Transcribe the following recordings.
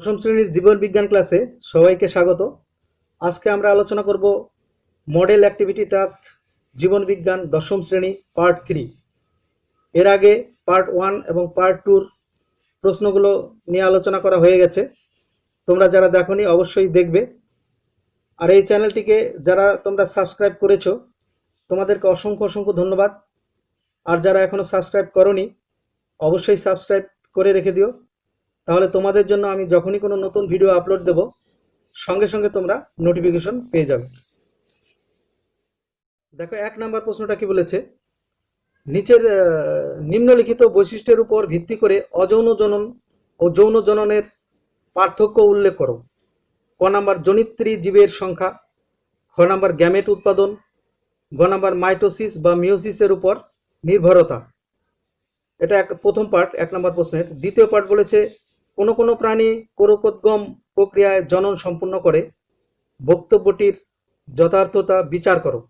দশম শ্রেণীর জীবন বিজ্ঞান ক্লাসে সবাইকে স্বাগত। আজকে আমরা আলোচনা করব মডেল অ্যাক্টিভিটি টাস্ক জীবন বিজ্ঞান দশম শ্রেণী পার্ট 3। এর আগে পার্ট 1 এবং পার্ট 2-র প্রশ্নগুলো নিয়ে আলোচনা করা হয়ে গেছে। তোমরা যারা দেখোনি অবশ্যই দেখবে। আর এই চ্যানেলটিকে যারা তোমরা সাবস্ক্রাইব করেছো তোমাদেরকে অসংখ্য অসংখ্য ধন্যবাদ। আর যারা এখনো সাবস্ক্রাইব করোনি অবশ্যই সাবস্ক্রাইব করে রেখে দিও, তাহলে তোমাদের জন্য আমি যখনই কোনো নতুন ভিডিও আপলোড দেব সঙ্গে সঙ্গে তোমরা নোটিফিকেশন পেয়ে যাবে। দেখো 1 নম্বর প্রশ্নটা কি বলেছে, নিচের নিম্নলিখিত বৈশিষ্ট্যের উপর ভিত্তি করে অযৌন জনন ও যৌন জননের পার্থক্য উল্লেখ করো। ক নাম্বার জনিত্রী জীবের সংখ্যা, খ নাম্বার গ্যামেট উৎপাদন, গ নাম্বার মাইটোসিস বা মিওসিসের উপর নির্ভরতা। এটা একটা প্রথম পার্ট 1 নম্বর প্রশ্নের। দ্বিতীয় পার্ট বলেছে কোন কোন প্রাণী কোরকোদ্গম প্রক্রিয়ায় জনন সম্পূর্ণ করে, বক্তব্যটির যথার্থতা বিচার করো।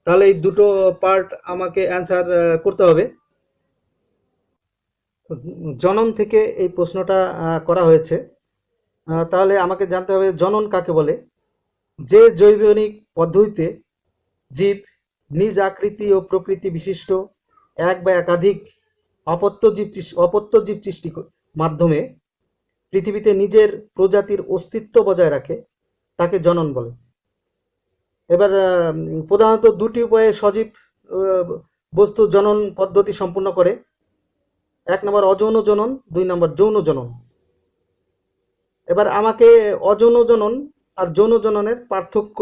তাহলে এই দুটো পার্ট আমাকে অ্যান্সার করতে হবে। জনন থেকে এই প্রশ্নটা করা হয়েছে। তাহলে আমাকে জানতে হবে জনন কাকে বলে। যে জৈবনিক পদ্ধতিতে জীব নিজ আকৃতি ও প্রকৃতি বিশিষ্ট এক বা একাধিক অপত্য জীব সৃষ্টি মাধ্যমে পৃথিবীতে নিজের প্রজাতির অস্তিত্ব বজায় রাখে তাকে জনন বলে। এবার প্রধানত দুটি উপায়ে সজীব বস্তু জনন পদ্ধতি সম্পূর্ণ করে। 1 নম্বর অযৌন জনন, 2 নম্বর যৌন জনন। এবার আমাকে অযৌন জনন আর যৌন জননের পার্থক্য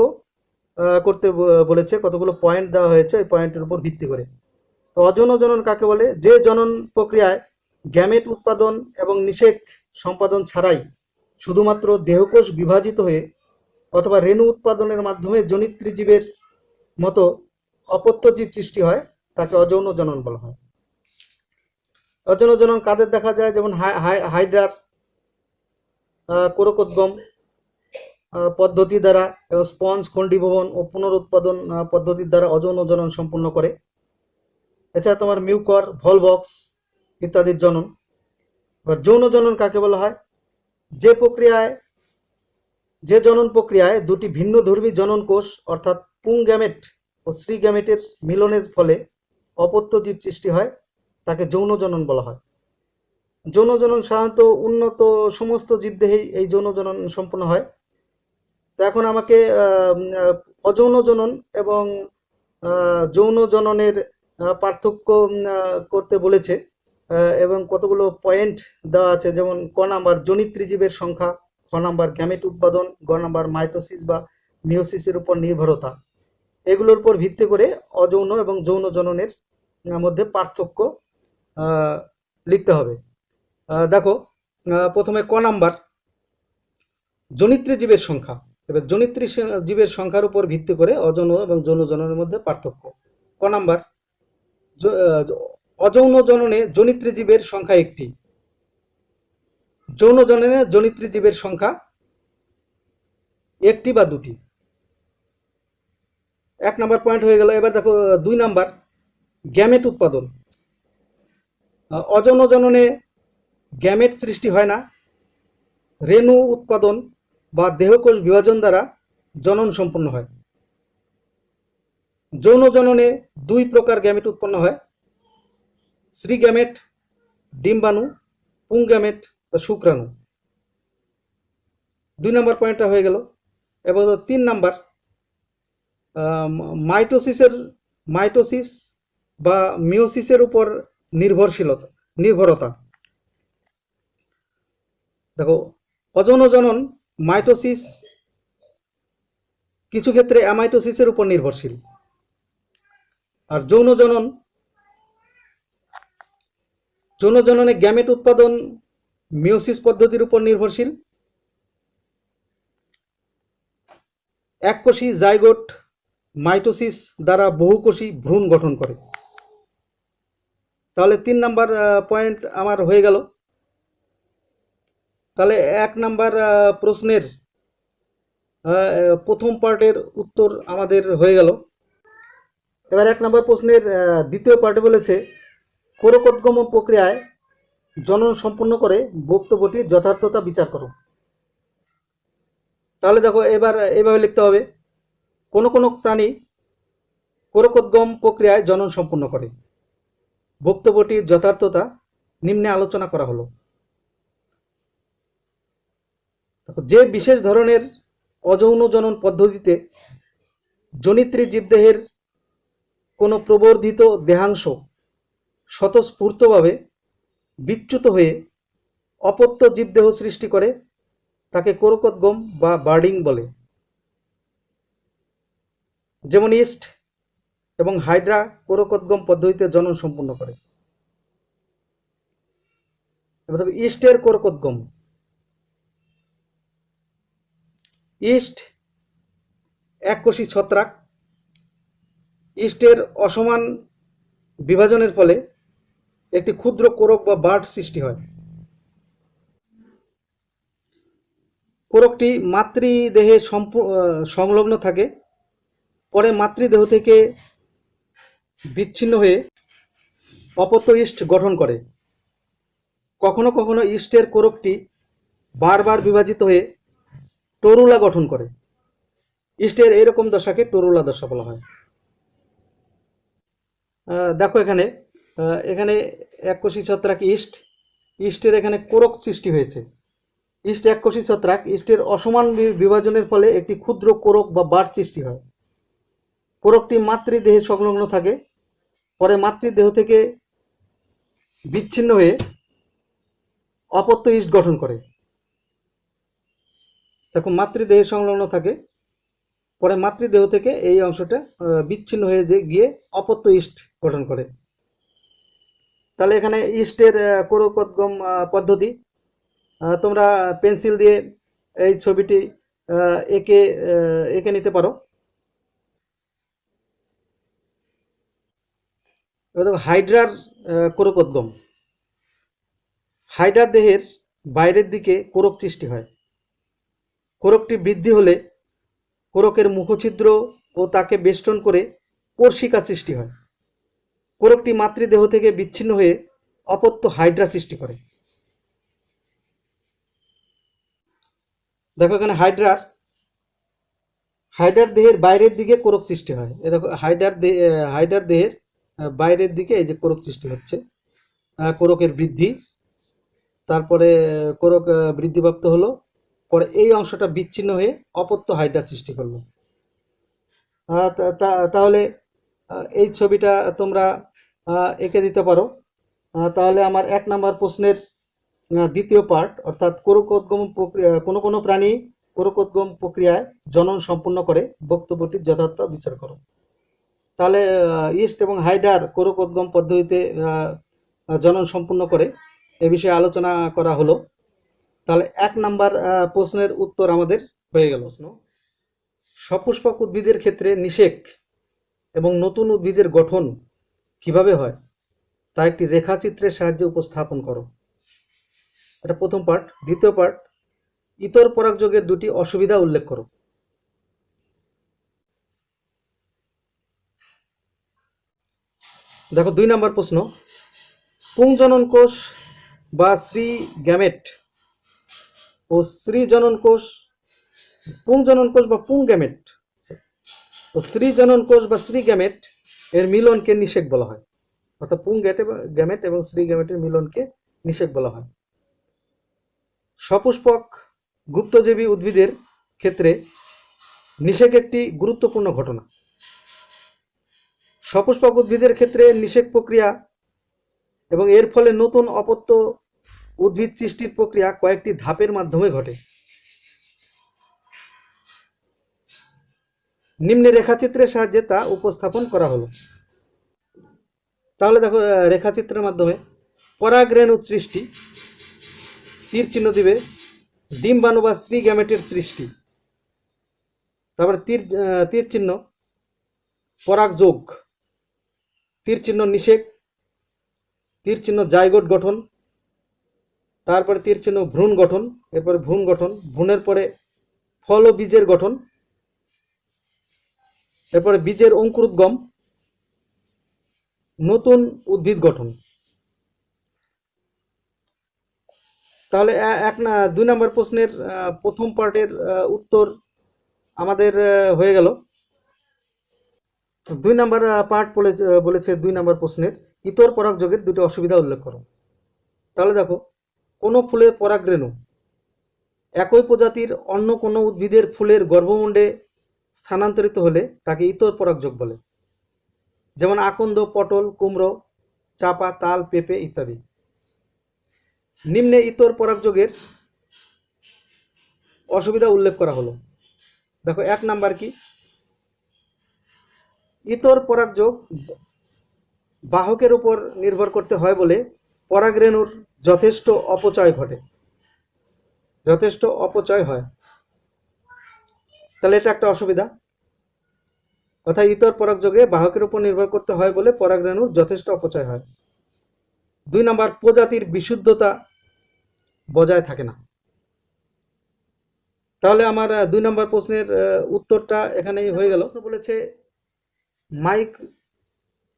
করতে বলেছে। কতগুলো পয়েন্ট দেওয়া হয়েছে, এই পয়েন্টের উপর ভিত্তি করে। তো অযৌন জনন কাকে বলে, যে জনন প্রক্রিয়ায় গ্যামেট উৎপাদন এবং নিষেক সম্পাদন ছাড়াই শুধুমাত্র দেহকোষ বিভাজিত হয়ে অথবা রেণু উৎপাদনের মাধ্যমে জনিত্রী জীবের মতো অপত্য জীব সৃষ্টি হয় তাকে অযৌন জনন বলা হয়। অযৌন জনন কাদের দেখা যায়, যেমন হাইড্রার কোরকোদ্গম পদ্ধতি দ্বারা এবং স্পঞ্জ খণ্ডীভবন ও পুনরুৎপাদন পদ্ধতির দ্বারা অযৌন জনন সম্পূর্ণ করে। এছাড়া তোমার মিউকর, ভলভক্স ইত্যাদির জনন। এবার যৌন জনন কাকে বলা হয়, যে জনন প্রক্রিয়ায় দুটি ভিন্নধর্মী জনন কোষ অর্থাৎ পুং গ্যামেট ও স্ত্রী গ্যামেটের মিলনের ফলে অপত্য জীব সৃষ্টি হয় তাকে যৌন জনন বলা হয়। যৌন জনন সাধারণত উন্নত সমস্ত জীবদেহেই এই যৌন জনন সম্পন্ন হয়। তো এখন আমাকে অযৌন জনন এবং যৌন জননের পার্থক্য করতে বলেছে এবং কতগুলো পয়েন্ট দেওয়া আছে, যেমন ক নাম্বার জনিত্রী জীবের সংখ্যা, খ নাম্বার গ্যামেট উৎপাদন, গ নাম্বার মাইটোসিস বা মিওসিসের উপর নির্ভরতা। এগুলোর উপর ভিত্তি করে অযৌন এবং যৌন জননের মধ্যে পার্থক্য লিখতে হবে। দেখো প্রথমে ক নাম্বার জনিত্রী জীবের সংখ্যা। এবার জনিত্রী জীবের সংখ্যার উপর ভিত্তি করে অযৌন এবং যৌন জননের মধ্যে পার্থক্য। ক নাম্বার অযৌন জননে জনিত্রী জীবের সংখ্যা 1টি, যৌন জননে জনিত্রী জীবের সংখ্যা 1টি বা 2টি। 1 নম্বর পয়েন্ট হয়ে গেল। এবার দেখো 2 নাম্বার গ্যামেট উৎপাদন। অযৌন জননে গ্যামেট সৃষ্টি হয় না, রেণু উৎপাদন বা দেহকোষ বিভাজন দ্বারা জনন সম্পন্ন হয়। যৌন জননে 2 প্রকার গ্যামেট উৎপন্ন হয়, স্ত্রী গ্যামেট ডিম্বাণু, পুং গ্যামেট বা শুক্রাণু। 2 নম্বর পয়েন্টটা হয়ে গেল। এবার 3 নাম্বার মাইটোসিস বা মিওসিসের উপর নির্ভরতা। দেখো অযৌন জনন মাইটোসিস কিছু ক্ষেত্রে অ্যামাইটোসিসের উপর নির্ভরশীল, আর যৌন জননে গ্যামেট উৎপাদন মিওসিস পদ্ধতির উপর নির্ভরশীল। এককোষী জাইগোট মাইটোসিস দ্বারা বহুকোষী ভ্রূণ গঠন করে। তাহলে 3 নাম্বার পয়েন্ট আমার হয়ে গেল। তাহলে 1 নাম্বার প্রশ্নের প্রথম পার্টের উত্তর আমাদের হয়ে গেল। এবার 1 নম্বর প্রশ্নের দ্বিতীয় পার্টে বলেছে কোরকোদ্গম প্রক্রিয়ায় জনন সম্পন্ন করে বক্তব্যটির যথার্থতা বিচার করো। তাহলে দেখো এবার এইভাবে লিখতে হবে, কোনো কোনো প্রাণী কোরকোদ্গম প্রক্রিয়ায় জনন সম্পূর্ণ করে। বক্তব্যটির যথার্থতা নিম্নে আলোচনা করা হলো। যে বিশেষ ধরনের অযৌন জনন পদ্ধতিতে জনিত্রী জীবদেহের কোনো প্রবর্ধিত দেহাংশ স্বতঃস্ফূর্তভাবে বিচ্যুত হয়ে অপত্য জীবদেহ সৃষ্টি করে তাকে কোরকোদ্গম বা বার্ডিং বলে। যেমন ইস্ট এবং হাইড্রা কোরকোদ্গম পদ্ধতিতে জনন সম্পন্ন করে। এবার ইস্টের কোরকোদ্গম। ইস্ট এককোষী ছত্রাক। ইস্টের অসমান বিভাজনের ফলে একটি ক্ষুদ্র কোরক বা বার্ড সৃষ্টি হয়। কোরকটি মাতৃদেহে সংলগ্ন থাকে, পরে মাতৃদেহ থেকে বিচ্ছিন্ন হয়ে অপত্য ইস্ট গঠন করে। কখনো কখনো ইস্টের কোরকটি বারবার বিভাজিত হয়ে টরুলা গঠন করে। ইস্টের এইরকম দশাকে টরুলা দশা বলা হয়। দেখো এখানে এখানে এককোষী ছত্রাক ইস্টের এখানে কোরক সৃষ্টি হয়েছে। ইস্ট এককোষী ছত্রাক, ইস্টের অসমান বিভাজনের ফলে একটি ক্ষুদ্র কোরক বা বার্ড সৃষ্টি হয়। কোরকটি মাতৃদেহে সংলগ্ন থাকে, পরে মাতৃদেহ থেকে বিচ্ছিন্ন হয়ে অপত্য ইস্ট গঠন করে। দেখো মাতৃদেহে সংলগ্ন থাকে, পরে মাতৃদেহ থেকে এই অংশটা বিচ্ছিন্ন হয়ে গিয়ে অপত্য ইস্ট গঠন করে। তাহলে এখানে ইস্টের কোরকোদ্গম পদ্ধতি তোমরা পেন্সিল দিয়ে এই ছবিটি এঁকে এঁকে নিতে পারো। এবার দেখো হাইড্রার কোরকোদ্গম। হাইড্রার দেহের বাইরের দিকে কোরক সৃষ্টি হয়। কোরকটি বৃদ্ধি হলে কোরকের মুখছিদ্র ও তাকে বেষ্টন করে কোর্শিকা সৃষ্টি হয়। কোরকটি মাতৃদেহ থেকে বিচ্ছিন্ন হয়ে অপত্য হাইড্রা সৃষ্টি করে। দেখো এখানে হাইড্রার দেহের বাইরের দিকে কোরক সৃষ্টি হয়। এ দেখো হাইড্রার দেহের বাইরের দিকে এই যে কোরক সৃষ্টি হচ্ছে, কোরকের বৃদ্ধি, তারপরে কোরক বৃদ্ধিপ্রাপ্ত হলো, পরে এই অংশটা বিচ্ছিন্ন হয়ে অপত্য হাইড্রা সৃষ্টি করলো। তাহলে এই ছবিটা তোমরা এঁকে দিতে পারো। তাহলে আমার 1 নম্বর প্রশ্নের দ্বিতীয় পার্ট অর্থাৎ কোরকোদ্গম প্রক্রিয়া, কোনো কোনো প্রাণী কোরকোদ্গম প্রক্রিয়ায় জনন সম্পূর্ণ করে, বক্তব্যটির যথার্থ বিচার করো। তাহলে ইস্ট এবং হাইড্রার কোরকোদ্গম পদ্ধতিতে জনন সম্পূর্ণ করে এ বিষয়ে আলোচনা করা হলো। তাহলে 1 নম্বর প্রশ্নের উত্তর আমাদের হয়ে গেল। প্রশ্ন, সপুষ্পক উদ্ভিদের ক্ষেত্রে নিষেক এবং নতুন উদ্ভিদের গঠন কিভাবে হয় তা একটি রেখাচিত্রের সাহায্যে উপস্থাপন করো। এটা প্রথম পার্ট। দ্বিতীয় পার্ট, ইতর পরাগযোগের 2টি অসুবিধা উল্লেখ করো। দেখো 2 নম্বর প্রশ্ন, পুংজনন কোষ বা শ্রী গ্যামেট ও শ্রী জনন কোষ, পুংজনন কোষ বা পুং গ্যামেট ও শ্রী জনন কোষ বা শ্রী গ্যামেট এর মিলনকে নিষেক বলা হয়। অর্থাৎ পুং গ্যামেট এবং শ্রী গ্যামেটের মিলনকে নিষেক বলা হয়। সপুষ্পক গুপ্তজীবী উদ্ভিদের ক্ষেত্রে নিষেক একটি গুরুত্বপূর্ণ ঘটনা। সপুষ্পক উদ্ভিদের ক্ষেত্রে নিষেক প্রক্রিয়া এবং এর ফলে নতুন অপত্য উদ্ভিদ সৃষ্টির প্রক্রিয়া কয়েকটি ধাপের মাধ্যমে ঘটে। নিম্নে রেখাচিত্রের সাহায্যে তা উপস্থাপন করা হলো। তাহলে দেখো রেখাচিত্রের মাধ্যমে পরাগরেণু সৃষ্টি, তীর চিহ্ন দিবে, ডিম্বাণু বা শ্রী গ্যামেটের সৃষ্টি, তারপরে তীর চিহ্ন পরাগযোগ, তীর চিহ্ন নিষেক, তীর চিহ্ন জাইগোট গঠন, তারপরে তীর চিহ্ন ভ্রূণ গঠন, এরপরে ভ্রূণ গঠন, ভ্রূণের পরে ফল ও বীজের গঠন, এরপরে বীজের অঙ্কুরোদ্গম, নতুন উদ্ভিদ গঠন। তাহলে এক না 2 নম্বর প্রশ্নের প্রথম পার্টের উত্তর আমাদের হয়ে গেল। 2 নম্বর পার্ট বলেছে 2 নম্বর প্রশ্নের ইতর পরাগযোগের দুটি অসুবিধা উল্লেখ করো। তাহলে দেখো, কোনো ফুলের পরাগরেণু একই প্রজাতির অন্য কোনো উদ্ভিদের ফুলের গর্ভমুণ্ডে স্থানান্তরিত হলে তাকে ইতর পরাগযোগ বলে, যেমন আকন্দ, পটল, কুমড়ো, চাপা, তাল, পেঁপে ইত্যাদি। নিম্নে ইতর পরাগযোগের অসুবিধা উল্লেখ করা হলো। দেখো, 1 নাম্বার কি, ইতর পরাগযোগ বাহকের উপর নির্ভর করতে হয় বলে পরাগরেণুর যথেষ্ট অপচয় ঘটে, যথেষ্ট অপচয় হয়। তাহলে এটা একটা অসুবিধা। অর্থাৎ ইতর পরাগযোগে বাহকের উপর নির্ভর করতে হয় বলে পরাগরেণুর যথেষ্ট অপচয় হয়। 2 নাম্বার, প্রজাতির বিশুদ্ধতা বজায় থাকে না। তাহলে আমার 2 নম্বর প্রশ্নের উত্তরটা এখানেই হয়ে গেল। প্রশ্ন বলেছে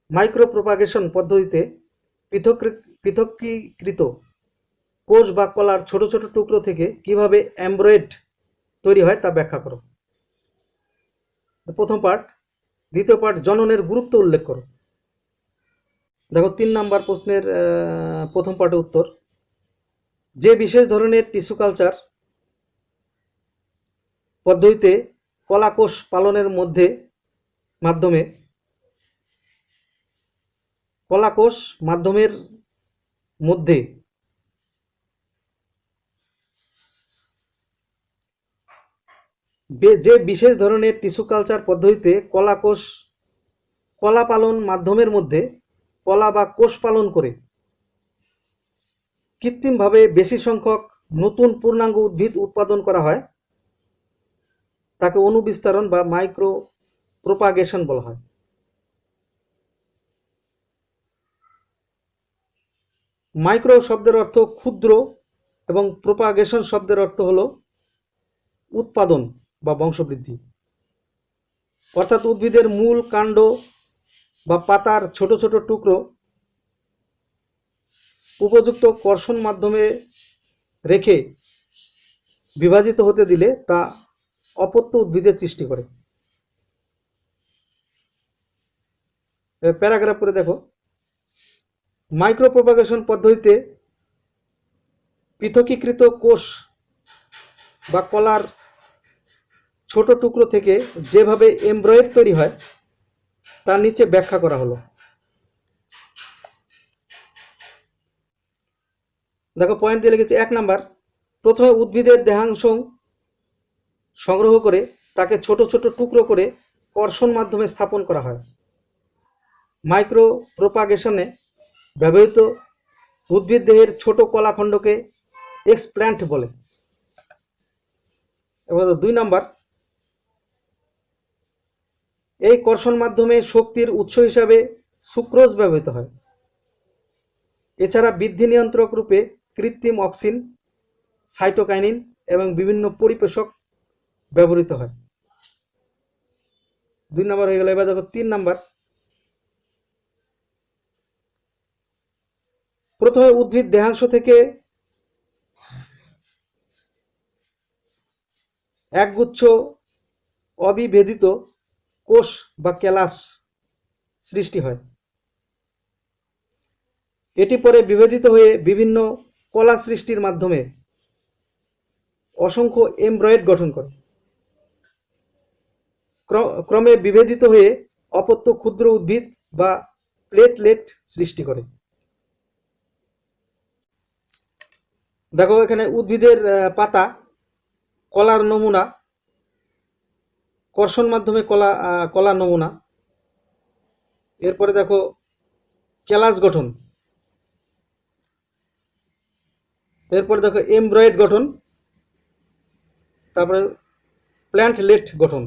মাইক্রো প্রোপাগেশন পদ্ধতিতে পৃথকীকৃত কোষ বা কলার ছোট ছোট টুকরো থেকে কিভাবে এমব্রয়েড তৈরি হয় তা ব্যাখ্যা করো। প্রথম পার্ট। দ্বিতীয় পার্ট, জননের গুরুত্ব উল্লেখ করো। দেখো, 3 নম্বর প্রশ্নের প্রথম পার্টের উত্তর, যে বিশেষ ধরনের টিস্যু কালচার পদ্ধতিতে কলাকোষ পালনের মাধ্যমের মধ্যে যে বিশেষ ধরনের টিস্যু কালচার পদ্ধতিতে কলা পালন মাধ্যমের মধ্যে কলা বা কোষ পালন করে কৃত্রিমভাবে বেশি সংখ্যক নতুন পূর্ণাঙ্গ উদ্ভিদ উৎপাদন করা হয় তাকে অনুবিস্তারণ বা মাইক্রো প্রোপাগেশন বলা হয়। মাইক্রো শব্দের অর্থ ক্ষুদ্র এবং প্রোপাগেশন শব্দের অর্থ হলো উৎপাদন বা বংশবৃদ্ধি। অর্থাৎ উদ্ভিদের মূল, কাণ্ড বা পাতার ছোট ছোট টুকরো উপযুক্ত কর্ষণ মাধ্যমে রেখে বিভাজিত হতে দিলে তা অপত্য উদ্ভিদের সৃষ্টি করে। প্যারাগ্রাফ করে দেখো, মাইক্রো প্রোপাগেশন পদ্ধতিতে পৃথকীকৃত কোষ বা কলার ছোট টুকরো থেকে যেভাবে এমব্রয়েড তৈরি হয় তার নিচে ব্যাখ্যা করা হলো। দেখো, পয়েন্ট দিয়ে লিখেছে। 1 নাম্বার, প্রথমে উদ্ভিদের দেহাংশ সংগ্রহ করে তাকে ছোট ছোট টুকরো করে কর্ষণ মাধ্যমে স্থাপন করা হয়। মাইক্রো প্রোপাগেশনে ব্যবহৃত উদ্ভিদ দেহের ছোট কলাখণ্ডকে এক্সপ্ল্যান্ট বলে। এবার 2 নাম্বার, এই কর্ষণ মাধ্যমে শক্তির উৎস হিসাবে সুক্রোজ ব্যবহৃত হয়। এছাড়া বৃদ্ধি নিয়ন্ত্রক রূপে কৃত্রিম অক্সিন, সাইটোকাইনিন এবং বিভিন্ন পরিপোষক ব্যবহৃত হয়। 2 নাম্বার হয়ে গেল। এবার দেখো 3 নাম্বার, প্রথমে উদ্ভিদ দেহাংশ থেকে একগুচ্ছ অবিভেদিত কোষ বা ক্যালাস সৃষ্টি হয়। এটি পরে বিভেদিত হয়ে বিভিন্ন কলা সৃষ্টির মাধ্যমে অসংখ্য এমব্রয়েড গঠন করে। ক্রমে বিভেদিত হয়ে অপত্য ক্ষুদ্র উদ্ভিদ বা প্লেটলেট সৃষ্টি করে। দেখো, এখানে উদ্ভিদের পাতা, কলার নমুনা, কর্ষণ মাধ্যমে কলা নমুনা। এরপরে দেখো ক্যালাস গঠন, এরপরে দেখো এমব্রয়েড গঠন, তারপরে প্ল্যান্টলেট গঠন।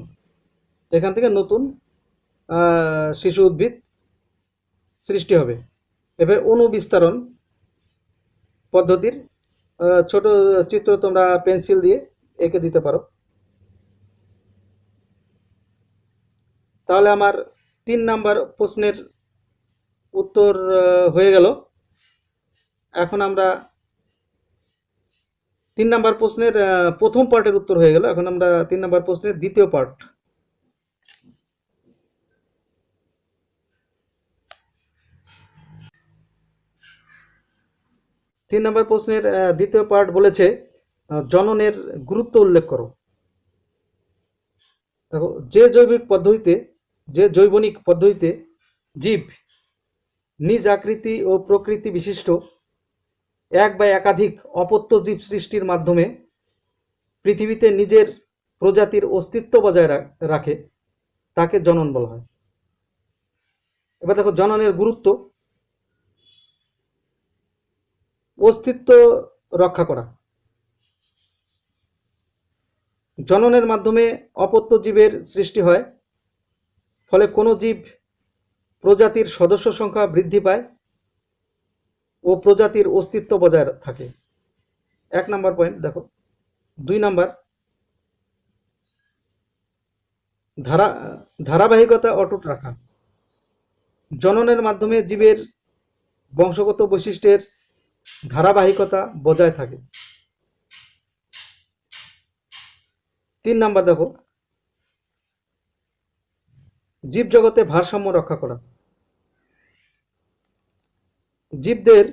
এখান থেকে নতুন শিশু উদ্ভিদ সৃষ্টি হবে। এভাবে অনুবিস্তারণ পদ্ধতির ছোট চিত্র তোমরা পেন্সিল দিয়ে এঁকে দিতে পারো। তাহলে আমার 3 নাম্বার প্রশ্নের উত্তর হয়ে গেল। এখন আমরা 3 নম্বর প্রশ্নের প্রথম পার্টের উত্তর হয়ে গেল। এখন আমরা 3 নম্বর প্রশ্নের দ্বিতীয় পার্ট। 3 নম্বর প্রশ্নের দ্বিতীয় পার্ট বলেছে জননের গুরুত্ব উল্লেখ করো। দেখো, যে জৈবনিক পদ্ধতিতে জীব নিজ আকৃতি ও প্রকৃতি বিশিষ্ট এক বা একাধিক অপত্য জীব সৃষ্টির মাধ্যমে পৃথিবীতে নিজের প্রজাতির অস্তিত্ব বজায় রাখে, তাকে জনন বলা হয়। এবার দেখো, জননের গুরুত্ব: অস্তিত্ব রক্ষা করা। জননের মাধ্যমে অপত্য জীবের সৃষ্টি হয়, ফলে কোনো জীব প্রজাতির সদস্য সংখ্যা বৃদ্ধি পায় ও প্রজাতির অস্তিত্ব বজায় থাকে। 1 নম্বর পয়েন্ট। দেখো, 2 নম্বর, ধারাবাহিকতা অটুট রাখা। জননের মাধ্যমে জীবের বংশগত বৈশিষ্ট্যের ধারাবাহিকতা বজায় থাকে। 3 নম্বর, দেখো, জীবজগতে ভারসাম্য রক্ষা করা। জীবদের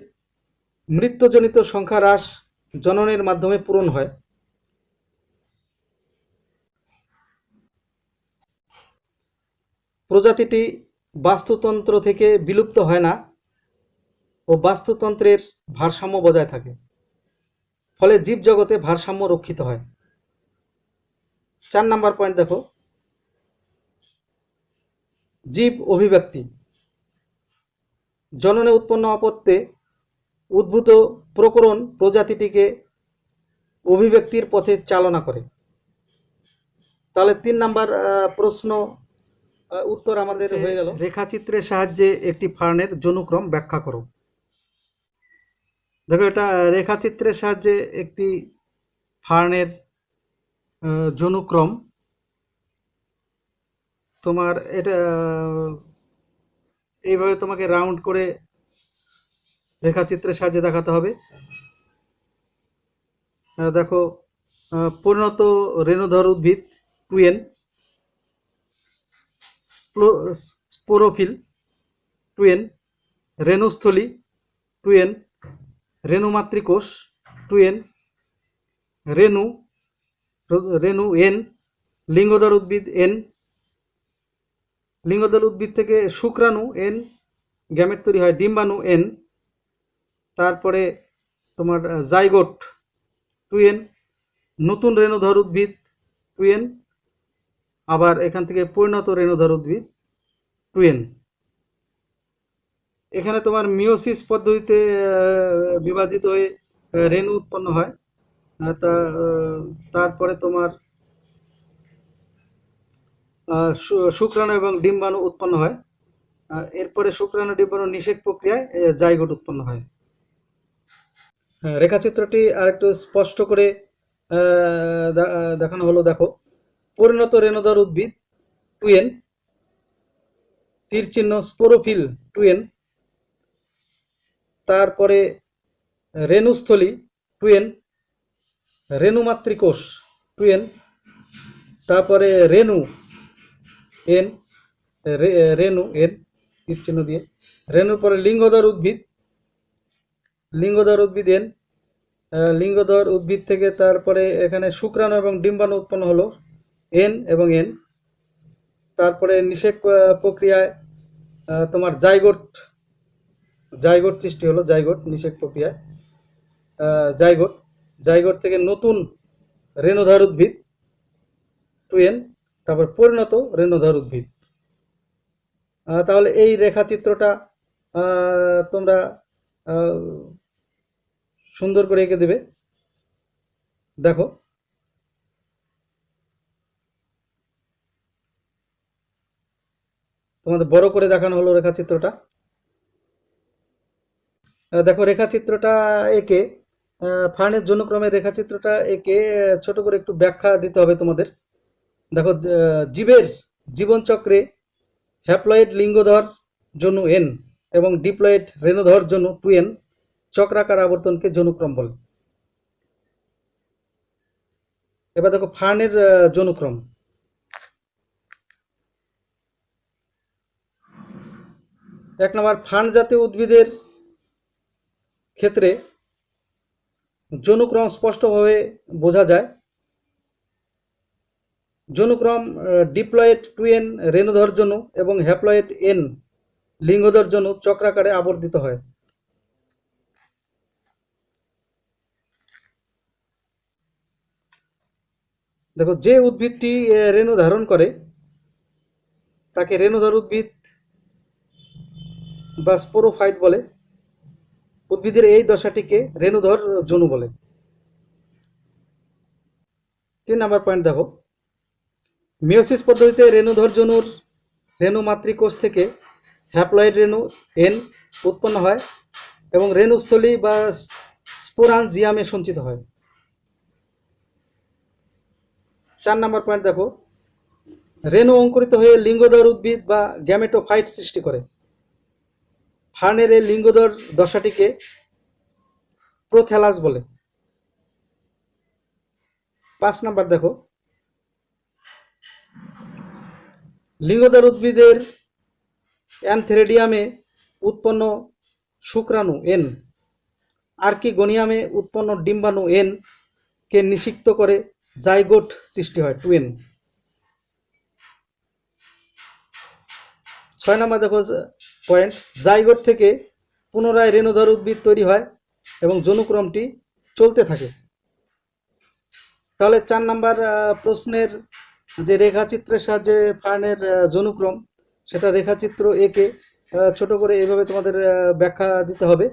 মৃত্যুজনিত সংখ্যা হ্রাস জননের মাধ্যমে পূরণ হয়। প্রজাতিটি বাস্তুতন্ত্র থেকে বিলুপ্ত হয় না ও বাস্তুতন্ত্রের ভারসাম্য বজায় থাকে, ফলে জীবজগতে ভারসাম্য রক্ষিত হয়। 4 নম্বর পয়েন্ট। দেখো, জীব অভিব্যক্তি। জননে উৎপন্ন অপত্যে উদ্ভূত প্রকরণ প্রজাতিটিকে অভিব্যক্তির পথে চালনা করে। তাহলে 3 নম্বর প্রশ্ন উত্তর আমাদের হয়ে গেল। রেখাচিত্রের সাহায্যে একটি ফার্নের যৌনক্রম ব্যাখ্যা করো। দেখো, এটা রেখাচিত্রের সাহায্যে একটি ফার্নের যৌনক্রম। তোমার এটা এইভাবে তোমাকে রাউন্ড করে রেখাচিত্রের সাহায্যে দেখাতে হবে। দেখো, পরিণত রেণুধর উদ্ভিদ 2n, sporophyll 2n, রেণুস্থলী 2n, রেণুমাতৃকোষ 2n, রেণু n, লিঙ্গধর উদ্ভিদ n, লিঙ্গধর উদ্ভিদ থেকে শুক্রাণু n, গ্যামেট তৈরি হয়, ডিম্বাণু n, তারপরে তোমার জাইগোট 2n, নতুন রেণুধর উদ্ভিদ 2n, আবার এখান থেকে পরিণত রেণুধর উদ্ভিদ 2n। এখানে তোমার মিওসিস পদ্ধতিতে বিভাজিত হয়ে রেণু উৎপন্ন হয়। তারপরে তোমার শুক্রাণু এবং ডিম্বাণু উৎপন্ন হয়। এরপরে শুক্রাণু ডিম্বাণু নিষেক প্রক্রিয়ায় জাইগোট উৎপন্ন হয়। রেখাচিত্রটি আরেকটু স্পষ্ট করে দেখানো হলো। দেখো, পরিণত রেণুধর উদ্ভিদ 2n, তীর চিহ্ন স্পোরোফিল 2n, তারপরে রেণুস্থলী 2n, রেণুমাতৃকোষ 2n, তারপরে রেণু n, তীর চিহ্ন দিয়ে রেণুর পরে লিঙ্গধর উদ্ভিদ n, লিঙ্গধর উদ্ভিদ থেকে তারপরে এখানে শুক্রাণু এবং ডিম্বাণু উৎপন্ন হলো n এবং n, তারপরে নিষেক প্রক্রিয়ায় তোমার জাইগোট সৃষ্টি হলো, জাইগোট নিষেক প্রক্রিয়ায় জাইগোট থেকে নতুন রেণুধর উদ্ভিদ 2n, তারপর পরিণত রেণুধর উদ্ভিদ। তাহলে এই রেখাচিত্রটা তোমরা সুন্দর করে এঁকে দেবে। দেখো, তোমাদের বড় করে দেখানো হলো রেখাচিত্রটা। দেখো, রেখাচিত্রটা এঁকে ফার্নের যৌনক্রমের রেখাচিত্রটা এঁকে ছোট করে একটু ব্যাখ্যা দিতে হবে তোমাদের। দেখো, জীবের জীবনচক্রে হ্যাপ্লয়েড লিঙ্গধর জন্য n এবং ডিপ্লয়েড রেণুধর জন্য 2n চক্রাকার আবর্তনকে যৌনক্রম বলে। এবার দেখো ফার্নের জনুক্রম। এক নম্বর, ফার্ন জাতীয় উদ্ভিদের ক্ষেত্রে জনুক্রম স্পষ্টভাবে বোঝা যায়। জনুক্রম ডিপ্লয়েড টুয়েন রেণুধর জনু এবং হ্যাপ্লয়েড এন লিঙ্গধর জনু চক্রাকারে আবর্তিত হয়। দেখো, যে উদ্ভিদটি রেণু ধারণ করে তাকে রেণুধর উদ্ভিদ বা স্পোরোফাইট বলে। উদ্ভিদের এই দশাটিকে রেণুধর জনু বলে। 3 নম্বর পয়েন্ট দেখো, মিওসিস পদ্ধতিতে রেণুধর জনুর রেণু মাতৃকোষ থেকে হ্যাপ্লয়েড রেণু এন উৎপন্ন হয় এবং রেণুস্থলী বা স্পোরাঞ্জিয়ামে সঞ্চিত হয়। 4 নম্বর পয়েন্ট দেখো, রেণু অঙ্কুরিত হয়ে লিঙ্গধর উদ্ভিদ বা গ্যামেটোফাইট সৃষ্টি করে। ফার্নের এই লিঙ্গধর দশাটিকে প্রোথ্যালাস বলে। 5 নম্বর দেখো, লিঙ্গধর উদ্ভিদের অ্যানথেরিডিয়ামে উৎপন্ন শুক্রাণু এন আর্কিগোনিয়ামে উৎপন্ন ডিম্বাণু এন কে নিষিক্ত করে জাইগোট সৃষ্টি হয়, টুয়েন। 6 নম্বর দেখো পয়েন্ট, জাইগোট থেকে পুনরায় রেণুধর উদ্ভিদ তৈরি হয় এবং জনুক্রমটি চলতে থাকে। তাহলে 4 নম্বর প্রশ্নের যে রেখাচিত্রের সাহায্যে ফার্নের জনুক্রম, সেটা রেখাচিত্র একে ছোট করে এইভাবে তোমাদের ব্যাখ্যা দিতে হবে।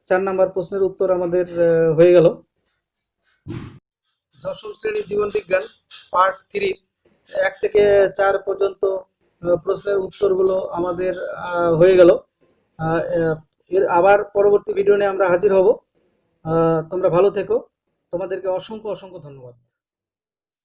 4 নম্বর প্রশ্নের উত্তর আমাদের হয়ে গেল। দশম শ্রেণী জীবন বিজ্ঞান পার্ট 3 1 থেকে 4 পর্যন্ত প্রশ্নের উত্তরগুলো আমাদের হয়ে গেল। এর আবার পরবর্তী ভিডিও নিয়ে আমরা হাজির হব। তোমরা ভালো থেকো। তোমাদেরকে অসংখ্য অসংখ্য ধন্যবাদ।